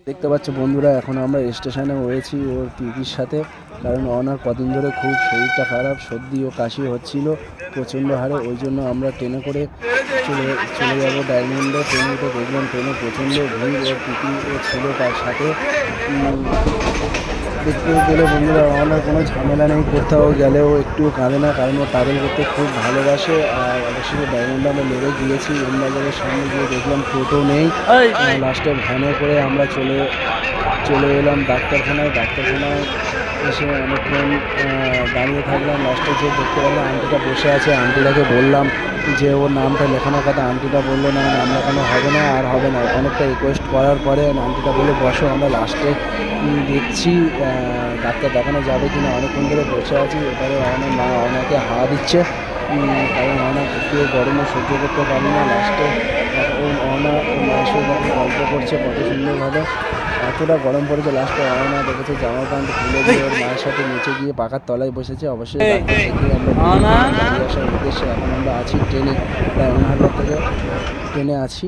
দেখতে পাচ্ছ বন্ধুরা, এখন আমরা স্টেশনে হয়েছি ওর পিপির সাথে। কারণ ওনার কদিন ধরে খুব শরীরটা খারাপ, সর্দি ও কাশি হচ্ছিল প্রচণ্ড হারে। ওই জন্য আমরা ট্রেনে করে চলে যাবো ডায়মন্ডে। ট্রেনে উঠে দেখলাম ট্রেনে প্রচণ্ড ভিড়, ওর পিপি ও ছিল তার সাথে। দেখতে গেলে বন্ধুরা, ওনার কোনো ঝামেলা নেই, কোথাও গেলেও একটুও কাঁদে না, কারণ ও ট্রাভেল করতে খুব ভালোবাসে। আর অবশ্যই ডায়মন্ডে আমরা নেমে গিয়েছি। এমবাজারের সামনে গিয়ে দেখলাম টোটো নেই, লাস্টে ভ্যানে করে আমরা চলে এলাম ডাক্তারখানায়। এসে অনেকক্ষণ দাঁড়িয়ে থাকলাম। লাস্টে যে দেখতে পেলাম আন্টিটা বসে আছে, আন্টিটাকে বললাম যে ওর নামটা লেখানোর কথা। আন্টিটা বললো না, নাম লেখানো হবে না, আর হবে না। অনেকটা রিকোয়েস্ট করার পরে আন্টিটা বলে বসো, আমরা লাস্টে দেখছি ডাক্তার দেখানো যাবে কি না। অনেকক্ষণ ধরে বসে আছি। এবারে অনেক মা ওনাকে হাওয়া দিচ্ছে, কারণ অনেক একটু গরমও সহ্য করতে পারি না। লাস্টে অনার মায়ের সাথে গল্প করছে কত সুন্দরভাবে। এতটা গরম পড়েছে, লাস্টে অনা দেখেছে জামা প্যান্ট খুলে দিয়ে ওর মায়ের সাথে নিচে গিয়ে পাখার তলায় বসেছে। অবশ্যই ডাক্তার দেখিয়ে আমরা বাড়ি আসার উদ্দেশ্যে এখন আমরা আছি ট্রেনে, প্রায় 1 ঘন্টা থেকে ট্রেনে আছি।